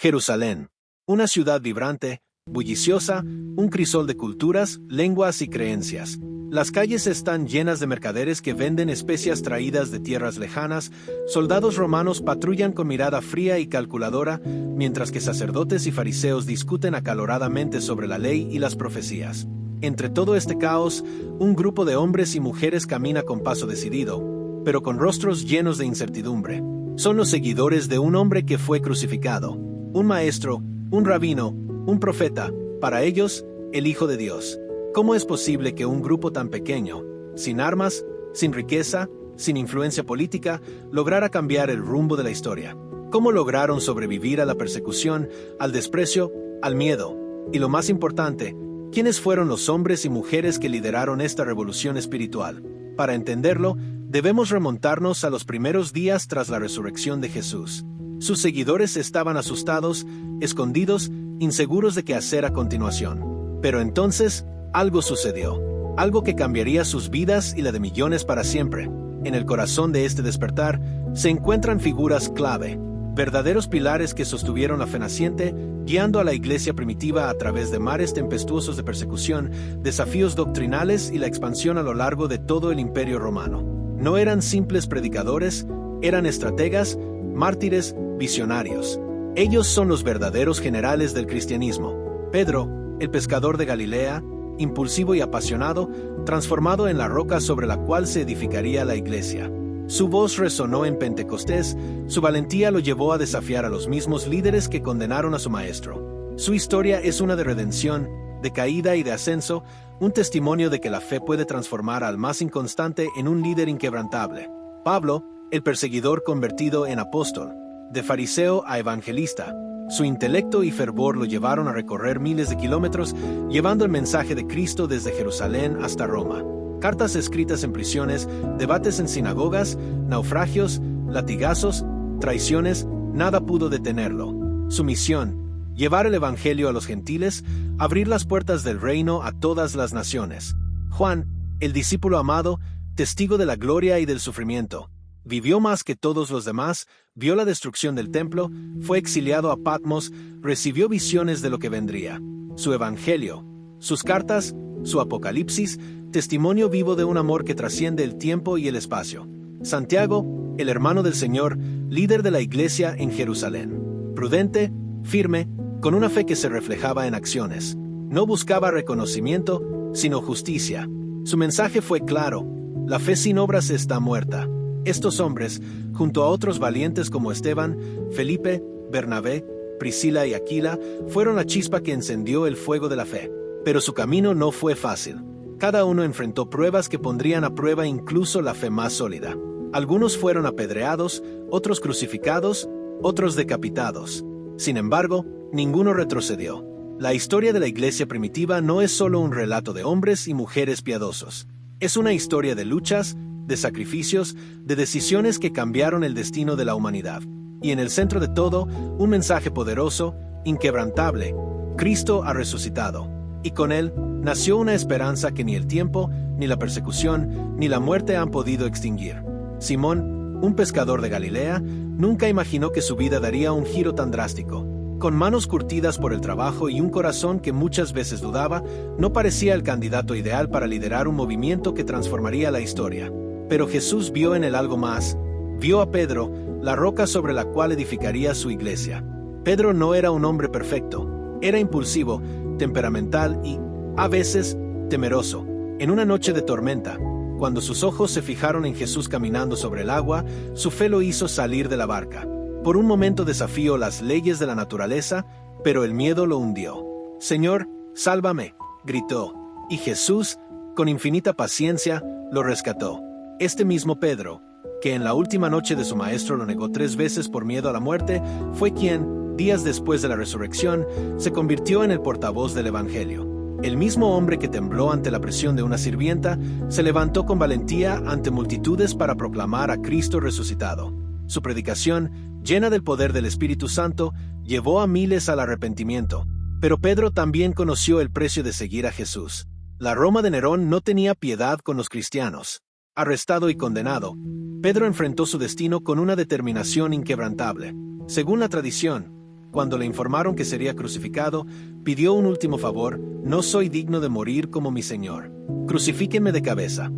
Jerusalén. Una ciudad vibrante, bulliciosa, un crisol de culturas, lenguas y creencias. Las calles están llenas de mercaderes que venden especias traídas de tierras lejanas, soldados romanos patrullan con mirada fría y calculadora, mientras que sacerdotes y fariseos discuten acaloradamente sobre la ley y las profecías. Entre todo este caos, un grupo de hombres y mujeres camina con paso decidido, pero con rostros llenos de incertidumbre. Son los seguidores de un hombre que fue crucificado, un maestro, un rabino, un profeta, para ellos, el Hijo de Dios. ¿Cómo es posible que un grupo tan pequeño, sin armas, sin riqueza, sin influencia política, lograra cambiar el rumbo de la historia? ¿Cómo lograron sobrevivir a la persecución, al desprecio, al miedo? Y lo más importante, ¿quiénes fueron los hombres y mujeres que lideraron esta revolución espiritual? Para entenderlo, debemos remontarnos a los primeros días tras la resurrección de Jesús. Sus seguidores estaban asustados, escondidos, inseguros de qué hacer a continuación. Pero entonces, algo sucedió. Algo que cambiaría sus vidas y la de millones para siempre. En el corazón de este despertar, se encuentran figuras clave, verdaderos pilares que sostuvieron la fe naciente, guiando a la iglesia primitiva a través de mares tempestuosos de persecución, desafíos doctrinales y la expansión a lo largo de todo el Imperio Romano. No eran simples predicadores, eran estrategas, mártires, visionarios. Ellos son los verdaderos generales del cristianismo. Pedro, el pescador de Galilea, impulsivo y apasionado, transformado en la roca sobre la cual se edificaría la iglesia. Su voz resonó en Pentecostés, su valentía lo llevó a desafiar a los mismos líderes que condenaron a su maestro. Su historia es una de redención, de caída y de ascenso, un testimonio de que la fe puede transformar al más inconstante en un líder inquebrantable. Pablo, el perseguidor convertido en apóstol, de fariseo a evangelista. Su intelecto y fervor lo llevaron a recorrer miles de kilómetros, llevando el mensaje de Cristo desde Jerusalén hasta Roma. Cartas escritas en prisiones, debates en sinagogas, naufragios, latigazos, traiciones, nada pudo detenerlo. Su misión: llevar el evangelio a los gentiles, abrir las puertas del reino a todas las naciones. Juan, el discípulo amado, testigo de la gloria y del sufrimiento. Vivió más que todos los demás, vio la destrucción del templo, fue exiliado a Patmos, recibió visiones de lo que vendría. Su evangelio, sus cartas, su apocalipsis, testimonio vivo de un amor que trasciende el tiempo y el espacio. Santiago, el hermano del Señor, líder de la iglesia en Jerusalén. Prudente, firme, con una fe que se reflejaba en acciones. No buscaba reconocimiento, sino justicia. Su mensaje fue claro: la fe sin obras está muerta. Estos hombres, junto a otros valientes como Esteban, Felipe, Bernabé, Priscila y Aquila, fueron la chispa que encendió el fuego de la fe. Pero su camino no fue fácil. Cada uno enfrentó pruebas que pondrían a prueba incluso la fe más sólida. Algunos fueron apedreados, otros crucificados, otros decapitados. Sin embargo, ninguno retrocedió. La historia de la iglesia primitiva no es solo un relato de hombres y mujeres piadosos. Es una historia de luchas, de sacrificios, de decisiones que cambiaron el destino de la humanidad. Y en el centro de todo, un mensaje poderoso, inquebrantable: Cristo ha resucitado. Y con él, nació una esperanza que ni el tiempo, ni la persecución, ni la muerte han podido extinguir. Simón, un pescador de Galilea, nunca imaginó que su vida daría un giro tan drástico. Con manos curtidas por el trabajo y un corazón que muchas veces dudaba, no parecía el candidato ideal para liderar un movimiento que transformaría la historia. Pero Jesús vio en él algo más. Vio a Pedro, la roca sobre la cual edificaría su iglesia. Pedro no era un hombre perfecto. Era impulsivo, temperamental y, a veces, temeroso. En una noche de tormenta, cuando sus ojos se fijaron en Jesús caminando sobre el agua, su fe lo hizo salir de la barca. Por un momento desafió las leyes de la naturaleza, pero el miedo lo hundió. «Señor, sálvame», gritó. Y Jesús, con infinita paciencia, lo rescató. Este mismo Pedro, que en la última noche de su maestro lo negó 3 veces por miedo a la muerte, fue quien, días después de la resurrección, se convirtió en el portavoz del evangelio. El mismo hombre que tembló ante la presión de una sirvienta, se levantó con valentía ante multitudes para proclamar a Cristo resucitado. Su predicación, llena del poder del Espíritu Santo, llevó a miles al arrepentimiento. Pero Pedro también conoció el precio de seguir a Jesús. La Roma de Nerón no tenía piedad con los cristianos. Arrestado y condenado, Pedro enfrentó su destino con una determinación inquebrantable. Según la tradición, Cuando le informaron que sería crucificado, pidió un último favor: no soy digno de morir como mi Señor. Crucifíquenme de cabeza.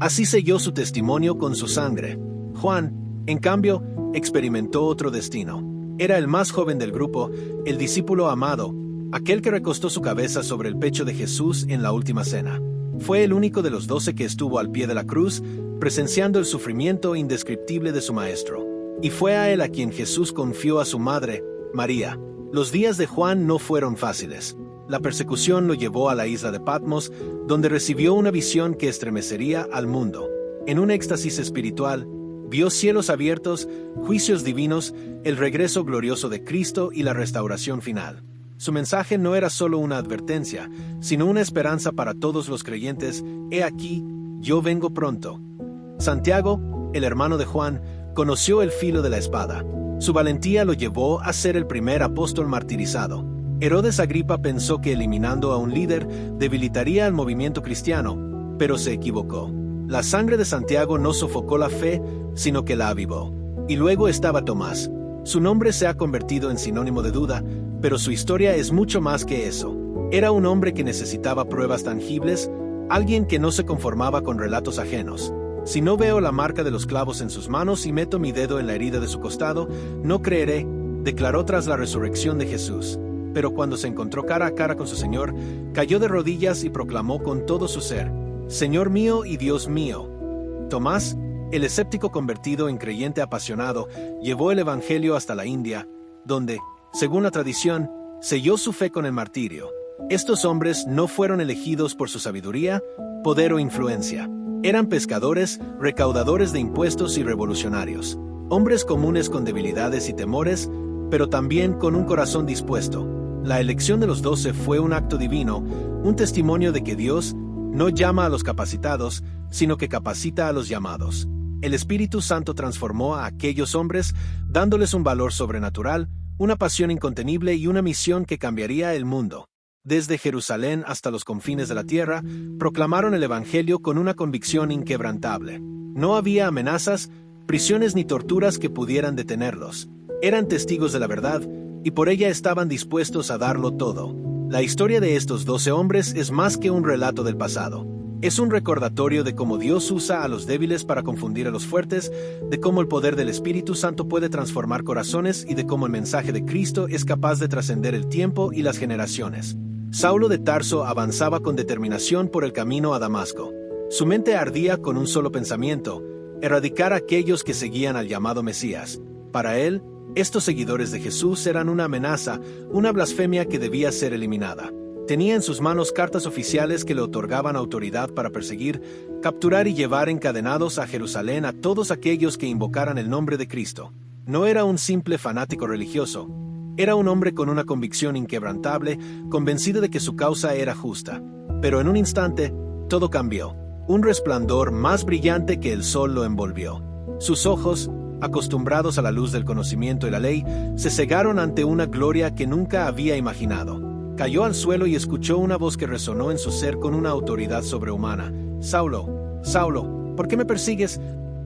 Así selló su testimonio con su sangre. Juan, en cambio, experimentó otro destino. Era el más joven del grupo, el discípulo amado, aquel que recostó su cabeza sobre el pecho de Jesús en la última cena. Fue el único de los 12 que estuvo al pie de la cruz, presenciando el sufrimiento indescriptible de su maestro. Y fue a él a quien Jesús confió a su madre, María. Los días de Juan no fueron fáciles. La persecución lo llevó a la isla de Patmos, donde recibió una visión que estremecería al mundo. En un éxtasis espiritual, vio cielos abiertos, juicios divinos, el regreso glorioso de Cristo y la restauración final. Su mensaje no era solo una advertencia, sino una esperanza para todos los creyentes: «He aquí, yo vengo pronto». Santiago, el hermano de Juan, conoció el filo de la espada. Su valentía lo llevó a ser el primer apóstol martirizado. Herodes Agripa pensó que eliminando a un líder debilitaría al movimiento cristiano, pero se equivocó. La sangre de Santiago no sofocó la fe, sino que la avivó. Y luego estaba Tomás. Su nombre se ha convertido en sinónimo de duda, pero su historia es mucho más que eso. Era un hombre que necesitaba pruebas tangibles, alguien que no se conformaba con relatos ajenos. «Si no veo la marca de los clavos en sus manos y meto mi dedo en la herida de su costado, no creeré», declaró tras la resurrección de Jesús. Pero cuando se encontró cara a cara con su Señor, cayó de rodillas y proclamó con todo su ser: «Señor mío y Dios mío». Tomás, el escéptico convertido en creyente apasionado, llevó el Evangelio hasta la India, donde, según la tradición, selló su fe con el martirio. Estos hombres no fueron elegidos por su sabiduría, poder o influencia. Eran pescadores, recaudadores de impuestos y revolucionarios. Hombres comunes con debilidades y temores, pero también con un corazón dispuesto. La elección de los 12 fue un acto divino, un testimonio de que Dios no llama a los capacitados, sino que capacita a los llamados. El Espíritu Santo transformó a aquellos hombres, dándoles un valor sobrenatural, una pasión incontenible y una misión que cambiaría el mundo. Desde Jerusalén hasta los confines de la tierra, proclamaron el Evangelio con una convicción inquebrantable. No había amenazas, prisiones ni torturas que pudieran detenerlos. Eran testigos de la verdad, y por ella estaban dispuestos a darlo todo. La historia de estos 12 hombres es más que un relato del pasado. Es un recordatorio de cómo Dios usa a los débiles para confundir a los fuertes, de cómo el poder del Espíritu Santo puede transformar corazones y de cómo el mensaje de Cristo es capaz de trascender el tiempo y las generaciones. Saulo de Tarso avanzaba con determinación por el camino a Damasco. Su mente ardía con un solo pensamiento: erradicar a aquellos que seguían al llamado Mesías. Para él, estos seguidores de Jesús eran una amenaza, una blasfemia que debía ser eliminada. Tenía en sus manos cartas oficiales que le otorgaban autoridad para perseguir, capturar y llevar encadenados a Jerusalén a todos aquellos que invocaran el nombre de Cristo. No era un simple fanático religioso. Era un hombre con una convicción inquebrantable, convencido de que su causa era justa. Pero en un instante, todo cambió. Un resplandor más brillante que el sol lo envolvió. Sus ojos, acostumbrados a la luz del conocimiento y la ley, se cegaron ante una gloria que nunca había imaginado. Cayó al suelo y escuchó una voz que resonó en su ser con una autoridad sobrehumana: «Saulo, Saulo, ¿por qué me persigues?».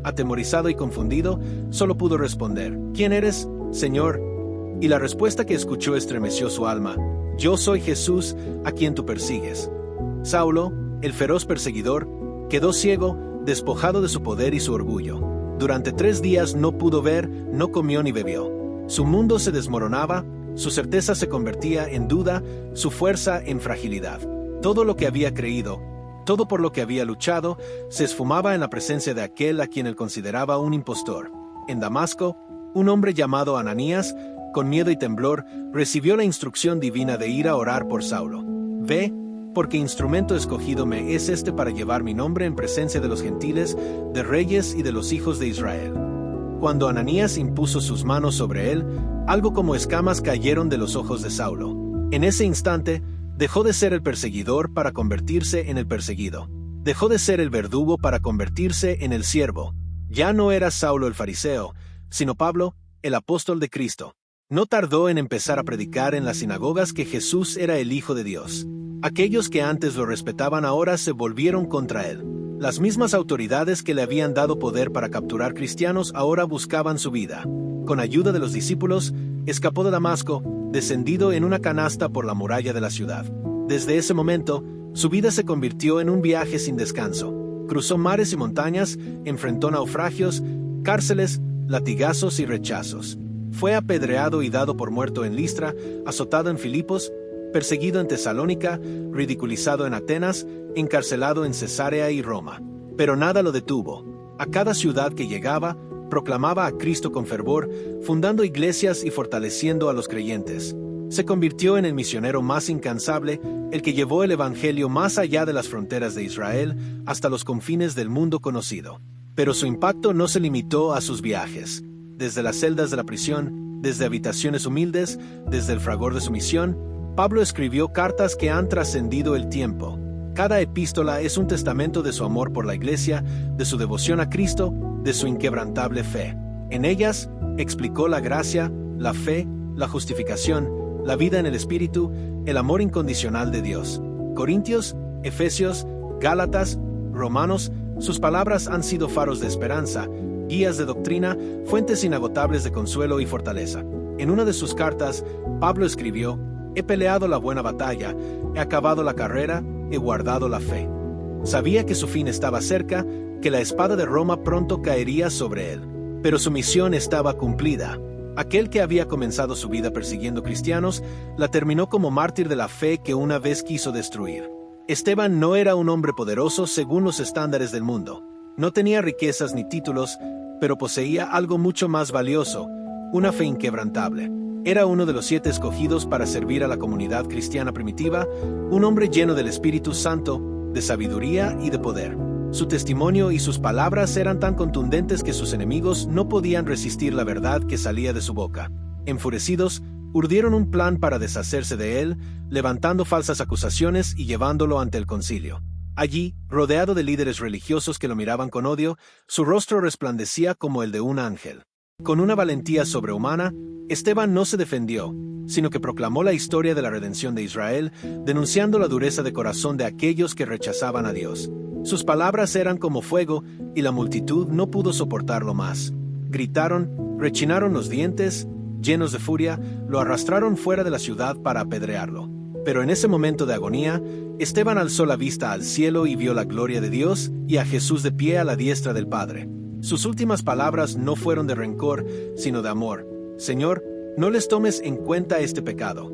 Atemorizado y confundido, solo pudo responder: «¿Quién eres, Señor?». Y la respuesta que escuchó estremeció su alma: «Yo soy Jesús, a quien tú persigues». Saulo, el feroz perseguidor, quedó ciego, despojado de su poder y su orgullo. Durante 3 días no pudo ver, no comió ni bebió. Su mundo se desmoronaba, su certeza se convertía en duda, su fuerza en fragilidad. Todo lo que había creído, todo por lo que había luchado, se esfumaba en la presencia de aquel a quien él consideraba un impostor. En Damasco, un hombre llamado Ananías, con miedo y temblor, recibió la instrucción divina de ir a orar por Saulo. «Ve, porque instrumento escogido me es este para llevar mi nombre en presencia de los gentiles, de reyes y de los hijos de Israel». Cuando Ananías impuso sus manos sobre él, algo como escamas cayeron de los ojos de Saulo. En ese instante, dejó de ser el perseguidor para convertirse en el perseguido. Dejó de ser el verdugo para convertirse en el siervo. Ya no era Saulo el fariseo, sino Pablo, el apóstol de Cristo. No tardó en empezar a predicar en las sinagogas que Jesús era el Hijo de Dios. Aquellos que antes lo respetaban ahora se volvieron contra él. Las mismas autoridades que le habían dado poder para capturar cristianos ahora buscaban su vida. Con ayuda de los discípulos, escapó de Damasco, descendido en una canasta por la muralla de la ciudad. Desde ese momento, su vida se convirtió en un viaje sin descanso. Cruzó mares y montañas, enfrentó naufragios, cárceles, latigazos y rechazos. Fue apedreado y dado por muerto en Listra, azotado en Filipos, perseguido en Tesalónica, ridiculizado en Atenas, encarcelado en Cesarea y Roma. Pero nada lo detuvo. A cada ciudad que llegaba, proclamaba a Cristo con fervor, fundando iglesias y fortaleciendo a los creyentes. Se convirtió en el misionero más incansable, el que llevó el evangelio más allá de las fronteras de Israel, hasta los confines del mundo conocido. Pero su impacto no se limitó a sus viajes. Desde las celdas de la prisión, desde habitaciones humildes, desde el fragor de su misión, Pablo escribió cartas que han trascendido el tiempo. Cada epístola es un testamento de su amor por la iglesia, de su devoción a Cristo, de su inquebrantable fe. En ellas, explicó la gracia, la fe, la justificación, la vida en el Espíritu, el amor incondicional de Dios. Corintios, Efesios, Gálatas, Romanos, sus palabras han sido faros de esperanza, guías de doctrina, fuentes inagotables de consuelo y fortaleza. En una de sus cartas, Pablo escribió: «He peleado la buena batalla, he acabado la carrera, he guardado la fe». Sabía que su fin estaba cerca, que la espada de Roma pronto caería sobre él. Pero su misión estaba cumplida. Aquel que había comenzado su vida persiguiendo cristianos, la terminó como mártir de la fe que una vez quiso destruir. Esteban no era un hombre poderoso según los estándares del mundo. No tenía riquezas ni títulos, pero poseía algo mucho más valioso, una fe inquebrantable. Era uno de los 7 escogidos para servir a la comunidad cristiana primitiva, un hombre lleno del Espíritu Santo, de sabiduría y de poder. Su testimonio y sus palabras eran tan contundentes que sus enemigos no podían resistir la verdad que salía de su boca. Enfurecidos, urdieron un plan para deshacerse de él, levantando falsas acusaciones y llevándolo ante el concilio. Allí, rodeado de líderes religiosos que lo miraban con odio, su rostro resplandecía como el de un ángel. Con una valentía sobrehumana, Esteban no se defendió, sino que proclamó la historia de la redención de Israel, denunciando la dureza de corazón de aquellos que rechazaban a Dios. Sus palabras eran como fuego, y la multitud no pudo soportarlo más. Gritaron, rechinaron los dientes, llenos de furia, lo arrastraron fuera de la ciudad para apedrearlo. Pero en ese momento de agonía, Esteban alzó la vista al cielo y vio la gloria de Dios y a Jesús de pie a la diestra del Padre. Sus últimas palabras no fueron de rencor, sino de amor. «Señor, no les tomes en cuenta este pecado».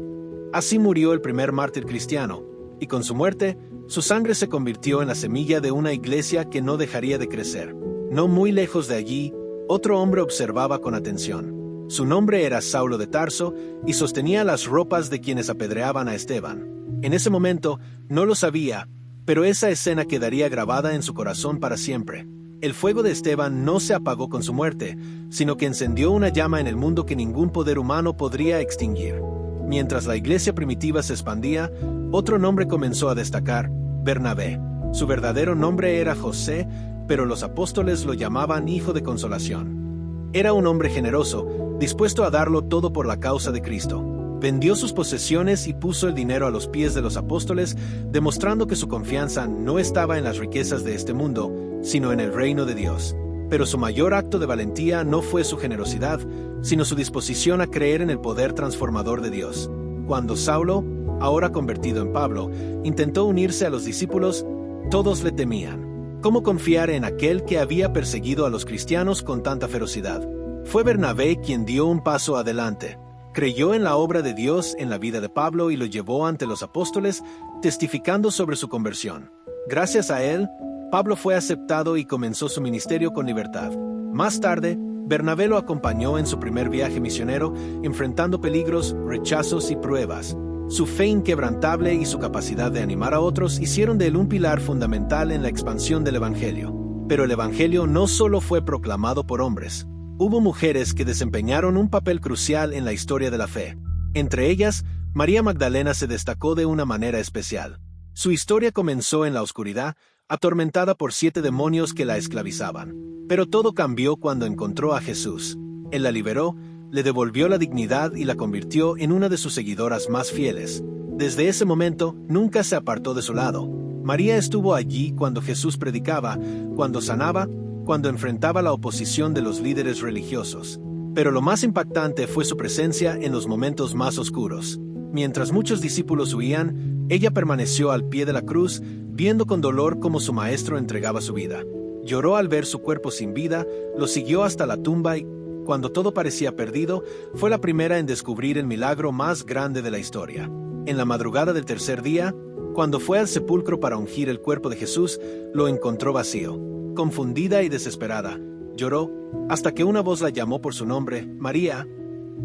Así murió el primer mártir cristiano, y con su muerte, su sangre se convirtió en la semilla de una iglesia que no dejaría de crecer. No muy lejos de allí, otro hombre observaba con atención. Su nombre era Saulo de Tarso, y sostenía las ropas de quienes apedreaban a Esteban. En ese momento, no lo sabía, pero esa escena quedaría grabada en su corazón para siempre. El fuego de Esteban no se apagó con su muerte, sino que encendió una llama en el mundo que ningún poder humano podría extinguir. Mientras la iglesia primitiva se expandía, otro nombre comenzó a destacar: Bernabé. Su verdadero nombre era José, pero los apóstoles lo llamaban Hijo de Consolación. Era un hombre generoso, dispuesto a darlo todo por la causa de Cristo. Vendió sus posesiones y puso el dinero a los pies de los apóstoles, demostrando que su confianza no estaba en las riquezas de este mundo, sino en el reino de Dios. Pero su mayor acto de valentía no fue su generosidad, sino su disposición a creer en el poder transformador de Dios. Cuando Saulo, ahora convertido en Pablo, intentó unirse a los discípulos, todos le temían. ¿Cómo confiar en aquel que había perseguido a los cristianos con tanta ferocidad? Fue Bernabé quien dio un paso adelante. Creyó en la obra de Dios en la vida de Pablo y lo llevó ante los apóstoles, testificando sobre su conversión. Gracias a él, Pablo fue aceptado y comenzó su ministerio con libertad. Más tarde, Bernabé lo acompañó en su primer viaje misionero, enfrentando peligros, rechazos y pruebas. Su fe inquebrantable y su capacidad de animar a otros hicieron de él un pilar fundamental en la expansión del Evangelio. Pero el Evangelio no solo fue proclamado por hombres. Hubo mujeres que desempeñaron un papel crucial en la historia de la fe. Entre ellas, María Magdalena se destacó de una manera especial. Su historia comenzó en la oscuridad, atormentada por 7 demonios que la esclavizaban. Pero todo cambió cuando encontró a Jesús. Él la liberó, le devolvió la dignidad y la convirtió en una de sus seguidoras más fieles. Desde ese momento, nunca se apartó de su lado. María estuvo allí cuando Jesús predicaba, cuando sanaba, cuando enfrentaba la oposición de los líderes religiosos. Pero lo más impactante fue su presencia en los momentos más oscuros. Mientras muchos discípulos huían, ella permaneció al pie de la cruz, viendo con dolor cómo su maestro entregaba su vida. Lloró al ver su cuerpo sin vida, lo siguió hasta la tumba y, cuando todo parecía perdido, fue la primera en descubrir el milagro más grande de la historia. En la madrugada del tercer día, cuando fue al sepulcro para ungir el cuerpo de Jesús, lo encontró vacío. Confundida y desesperada, lloró, hasta que una voz la llamó por su nombre, María.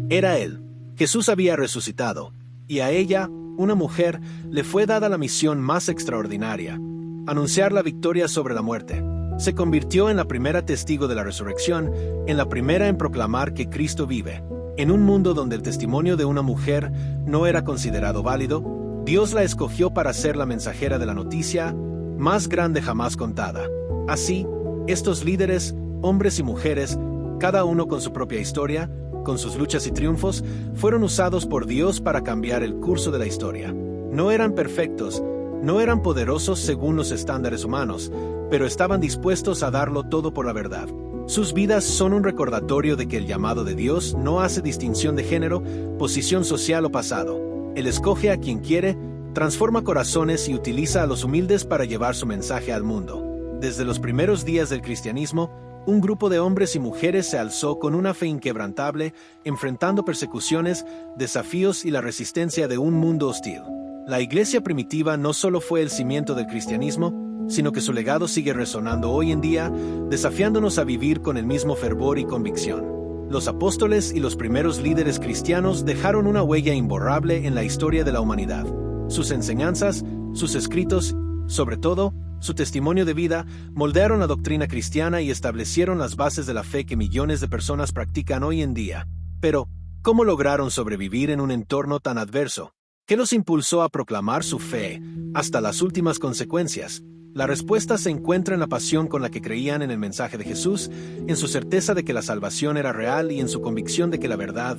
Era él. Jesús había resucitado, y a ella, una mujer, le fue dada la misión más extraordinaria: anunciar la victoria sobre la muerte. Se convirtió en la primera testigo de la resurrección, en la primera en proclamar que Cristo vive. En un mundo donde el testimonio de una mujer no era considerado válido, Dios la escogió para ser la mensajera de la noticia más grande jamás contada. Así, estos líderes, hombres y mujeres, cada uno con su propia historia, con sus luchas y triunfos, fueron usados por Dios para cambiar el curso de la historia. No eran perfectos, no eran poderosos según los estándares humanos, pero estaban dispuestos a darlo todo por la verdad. Sus vidas son un recordatorio de que el llamado de Dios no hace distinción de género, posición social o pasado. Él escoge a quien quiere, transforma corazones y utiliza a los humildes para llevar su mensaje al mundo. Desde los primeros días del cristianismo, un grupo de hombres y mujeres se alzó con una fe inquebrantable, enfrentando persecuciones, desafíos y la resistencia de un mundo hostil. La iglesia primitiva no solo fue el cimiento del cristianismo, sino que su legado sigue resonando hoy en día, desafiándonos a vivir con el mismo fervor y convicción. Los apóstoles y los primeros líderes cristianos dejaron una huella imborrable en la historia de la humanidad. Sus enseñanzas, sus escritos, sobre todo, su testimonio de vida, moldearon la doctrina cristiana y establecieron las bases de la fe que millones de personas practican hoy en día. Pero, ¿cómo lograron sobrevivir en un entorno tan adverso? ¿Qué los impulsó a proclamar su fe hasta las últimas consecuencias? La respuesta se encuentra en la pasión con la que creían en el mensaje de Jesús, en su certeza de que la salvación era real y en su convicción de que la verdad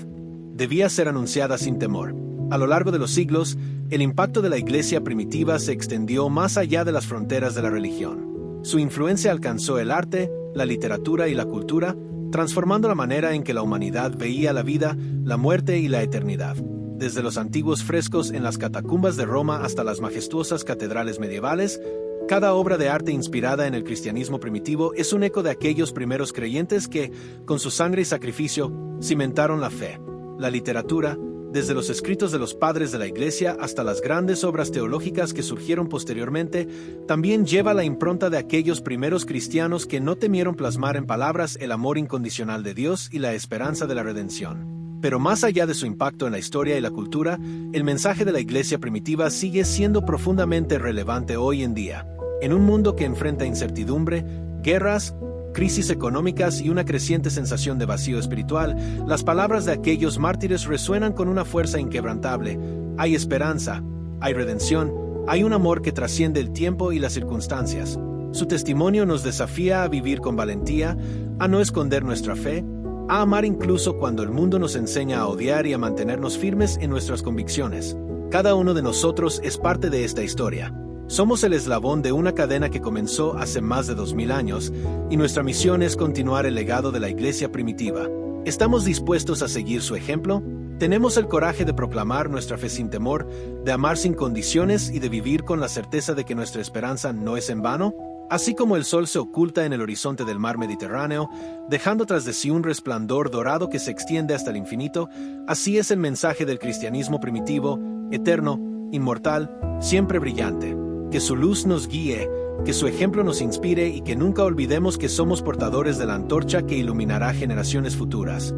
debía ser anunciada sin temor. A lo largo de los siglos, el impacto de la iglesia primitiva se extendió más allá de las fronteras de la religión. Su influencia alcanzó el arte, la literatura y la cultura, transformando la manera en que la humanidad veía la vida, la muerte y la eternidad. Desde los antiguos frescos en las catacumbas de Roma hasta las majestuosas catedrales medievales, cada obra de arte inspirada en el cristianismo primitivo es un eco de aquellos primeros creyentes que, con su sangre y sacrificio, cimentaron la fe. La literatura, desde los escritos de los padres de la Iglesia hasta las grandes obras teológicas que surgieron posteriormente, también lleva la impronta de aquellos primeros cristianos que no temieron plasmar en palabras el amor incondicional de Dios y la esperanza de la redención. Pero más allá de su impacto en la historia y la cultura, el mensaje de la Iglesia primitiva sigue siendo profundamente relevante hoy en día. En un mundo que enfrenta incertidumbre, guerras, crisis económicas y una creciente sensación de vacío espiritual, las palabras de aquellos mártires resuenan con una fuerza inquebrantable. Hay esperanza, hay redención, hay un amor que trasciende el tiempo y las circunstancias. Su testimonio nos desafía a vivir con valentía, a no esconder nuestra fe, a amar incluso cuando el mundo nos enseña a odiar y a mantenernos firmes en nuestras convicciones. Cada uno de nosotros es parte de esta historia. Somos el eslabón de una cadena que comenzó hace más de 2000 años, y nuestra misión es continuar el legado de la iglesia primitiva. ¿Estamos dispuestos a seguir su ejemplo? ¿Tenemos el coraje de proclamar nuestra fe sin temor, de amar sin condiciones y de vivir con la certeza de que nuestra esperanza no es en vano? Así como el sol se oculta en el horizonte del mar Mediterráneo, dejando tras de sí un resplandor dorado que se extiende hasta el infinito, así es el mensaje del cristianismo primitivo, eterno, inmortal, siempre brillante. Que su luz nos guíe, que su ejemplo nos inspire y que nunca olvidemos que somos portadores de la antorcha que iluminará generaciones futuras.